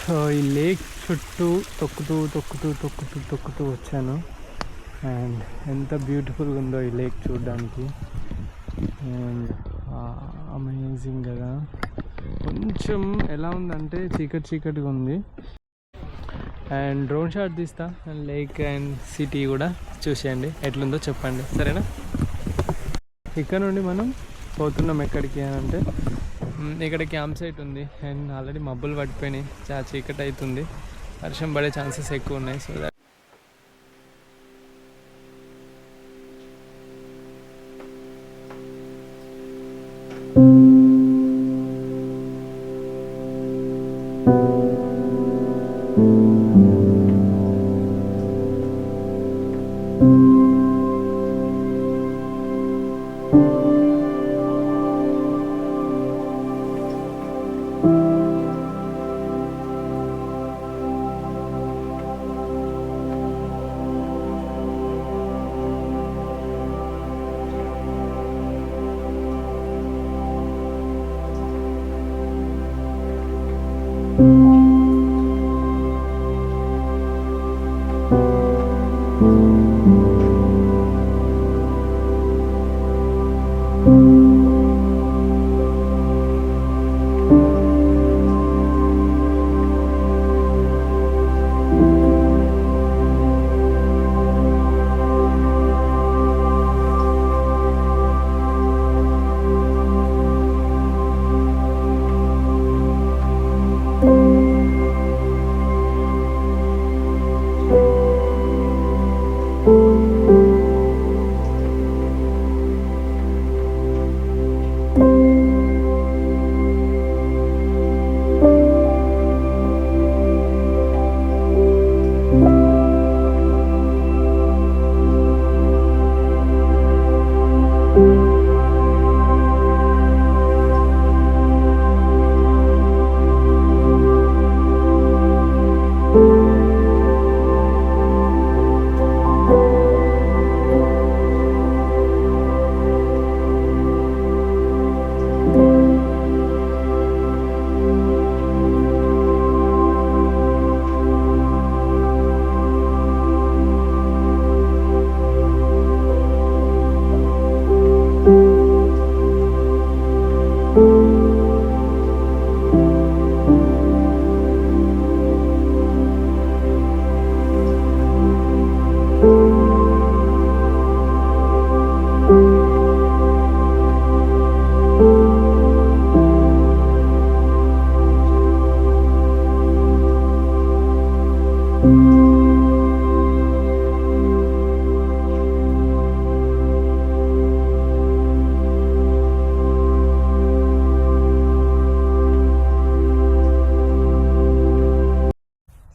So ఈ lake చుట్టూ తొక్కుతూ వచ్చాను. అండ్ ఎంత బ్యూటిఫుల్గా ఉందో ఈ లేక్ చూడడానికి. అండ్ అమేజింగ్ కదా. కొంచెం ఎలా ఉందంటే చీకటిగా ఉంది. అండ్ డ్రోన్ షాట్ తీస్తా, లేక్ అండ్ సిటీ కూడా చూసేయండి ఎట్లుందో చెప్పండి, సరేనా? ఇక్కడ నుండి మనం పోతున్నాం ఎక్కడికి అని అంటే, ఇక్కడ క్యాంప్ సైట్ ఉంది. అండ్ ఆల్రెడీ మబ్బులు పడిపోయినాయి, చాలా చీకటి అవుతుంది, వర్షం పడే ఛాన్సెస్ ఎక్కువ ఉన్నాయి.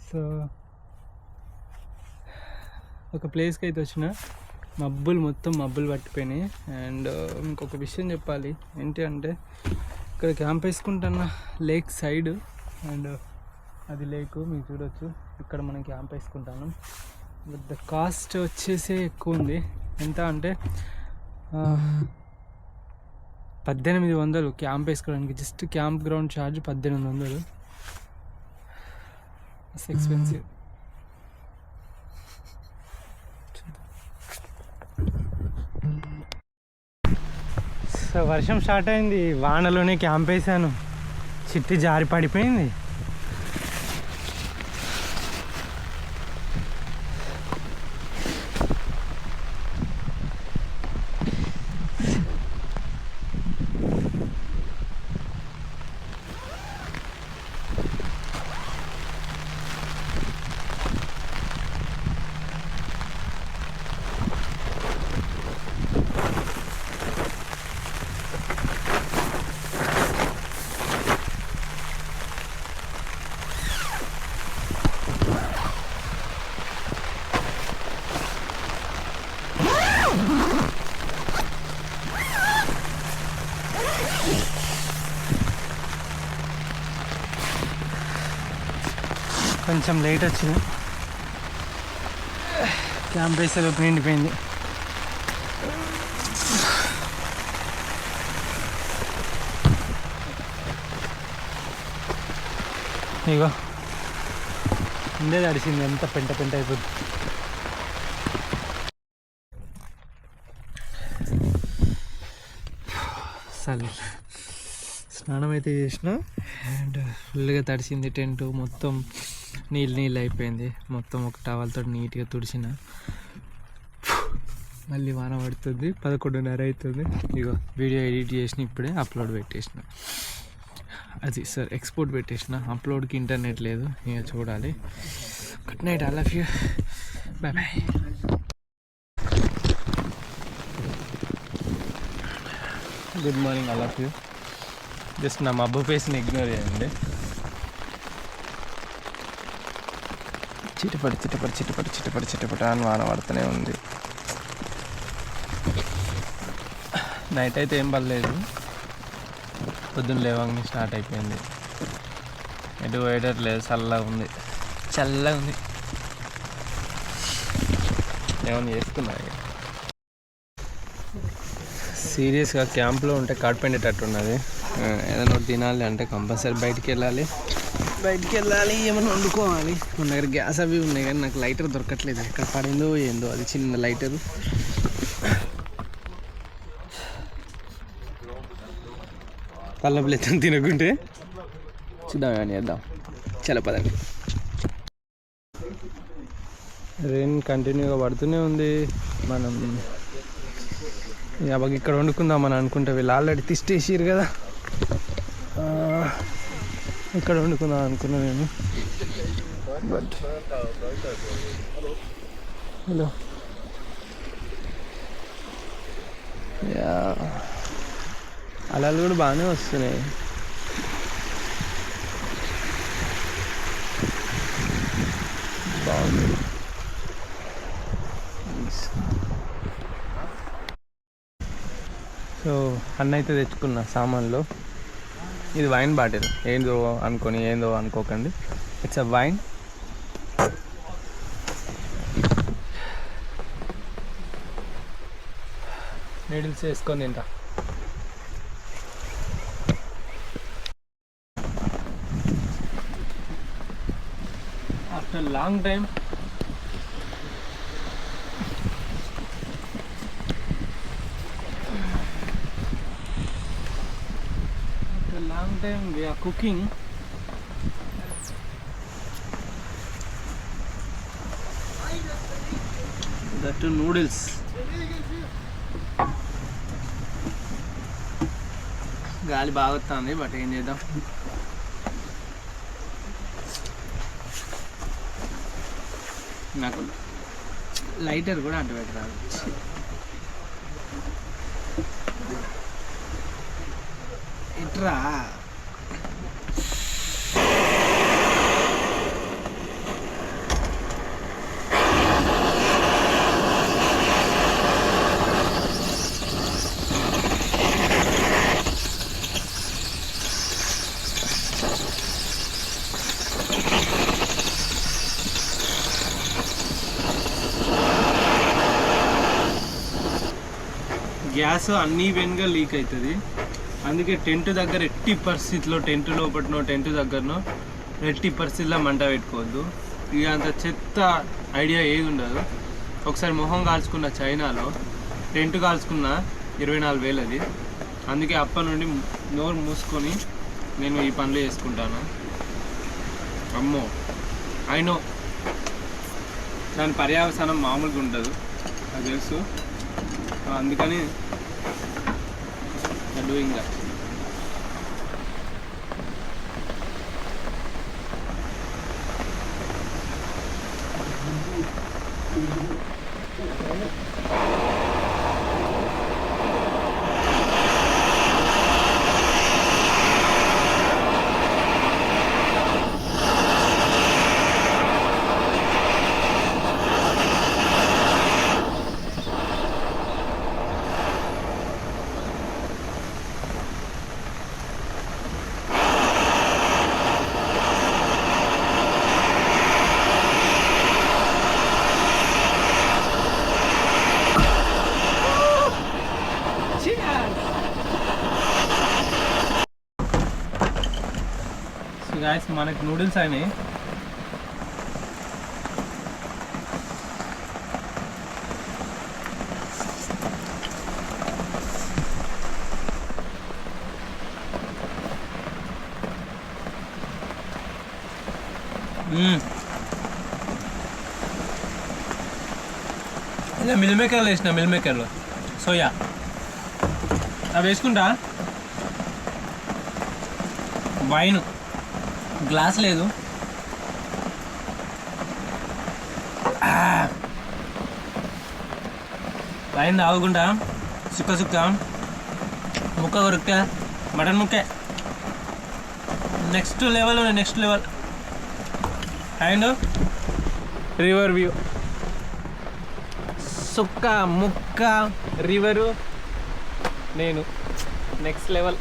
సో ఒక ప్లేస్కి అయితే వచ్చిన, మొత్తం మబ్బులు పట్టిపోయినాయి. అండ్ ఇంకొక విషయం చెప్పాలి, ఏంటి అంటే ఇక్కడ క్యాంప్ వేసుకుంటున్న లేక్ సైడ్, అండ్ అది లేకు మీరు చూడొచ్చు. ఇక్కడ మనం క్యాంప్ వేసుకుంటాను. బట్ ద కాస్ట్ వచ్చేసి ఎక్కువ ఉంది. ఎంత అంటే 1800 క్యాంప్ వేసుకోవడానికి. Just camp ground charge 1800. It's expensive. So వర్షం స్టార్ట్ అయింది, వానలోనే క్యాంప్ వేసాను, చిట్టి జారి పడిపోయింది. కొంచెం లేట్ వచ్చింది, క్యాంప్ వేసేలోపు నిండిపోయింది. ఇగో ఉండే తడిసింది, ఎంత పెంట పెంట అయిపోతుంది. అసలు స్నానం అయితే చేసిన అండ్ ఫుల్గా తడిసింది. టెంట్ మొత్తం నీళ్ళు అయిపోయింది. మొత్తం ఒక టవల్తో నీట్గా తుడిచిన. మళ్ళీ వాన పడుతుంది, 11:30 అవుతుంది. ఇగో వీడియో ఎడిట్ చేసిన, ఇప్పుడే అప్లోడ్ పెట్టేసిన. అది సార్ ఎక్స్పోర్ట్ పెట్టేసిన. అప్లోడ్కి ఇంటర్నెట్ లేదు, ఇక చూడాలి. Good night, I love you, bye bye. Good morning, I love you. Just నా మబ్బు ఫేస్ని ఇగ్నోర్ చేయండి. చిటపడి చిటపడి చిటపడి చిటపడి చిటపడి అని వాన పడుతూనే ఉంది. నైట్ అయితే ఏం పర్లేదు, పొద్దున్న లేవంగానే స్టార్ట్ అయిపోయింది. ఎటు వేయట్లేదు, చల్లగా ఉంది, చల్లగా ఉంది. ఏమన్నా చేసుకున్నా సీరియస్గా క్యాంప్లో ఉంటే కాడిపోయేటట్టున్నది. ఏదైనా ఒకటి తినాలి అంటే కంపల్సరీ బయటికి వెళ్ళాలి, ఏమైనా వండుకోవాలి. మన దగ్గర గ్యాస్ అవి ఉన్నాయి కానీ నాకు లైటర్ దొరకట్లేదు. ఎక్కడ పడిందో ఏందో అది చిన్న లైటరు. పల్లపులు ఎత్తం తినకుంటే చూద్దాం, అని వేద్దాం. చాలా పదండి. రెయిన్ కంటిన్యూగా పడుతూనే ఉంది. మనం ఇక్కడ వండుకుందామని అనుకుంటే వీళ్ళు ఆల్రెడీ తిష్టేసారు కదా. ఇక్కడ వండుకుందాం అనుకున్నా నేను. బట్ హలో, యా అలలు కూడా బాగానే వస్తున్నాయి. బాగుంది. సో అన్న అయితే తెచ్చుకున్న సామాన్లు. ఇది వైన్ బాటిల్, ఏందో అనుకోకండి, ఇట్స్ అ వైన్. నీడిల్స్ వేసుకొని తింటా. After long time we are cooking. That too noodles. గాలి బాగా వస్తుంది, బట్ ఏం చేద్దాం. నాకు లైటర్ కూడా అంటు పెట్టరాదు. ఇట్రా గ్యాస్ అన్నీ ఈవెన్గా లీక్ అవుతుంది. అందుకే టెంట్ దగ్గర ఎట్టి పరిస్థితిలో, టెంట్ లోపలనో టెంట్ దగ్గరనో ఎట్టి పరిస్థితిలో మంట పెట్టుకోవద్దు. ఇక అంత చెత్త ఐడియా ఏది ఉండదు. ఒకసారి మొహం కాల్చుకున్న చైనాలో టెంట్ కాల్చుకున్న 24,000 అది. అందుకే అప్పటి నుండి నోరు మూసుకొని నేను ఈ పనులు చేసుకుంటాను. అమ్మో అయినో దాని పర్యావసానం మామూలుగా ఉండదు, నాకు తెలుసు. అందుకని డూయింగ్ దట్. గాయస్ మనకి నూడిల్స్ అయినాయి. ఇలా మిల్ మేకర్లో వేసిన మిల్ మేకర్లో సోయా అవి వేసుకుంటా. వైన్ గ్లాస్ లేదు. వైన్ తాగుకుంటా సుక్క సుక్క ముక్క కొరుక్కా మటన్ ముక్కే next level and river view, సుక్క ముక్క రివరు, నేను నెక్స్ట్ లెవెల్.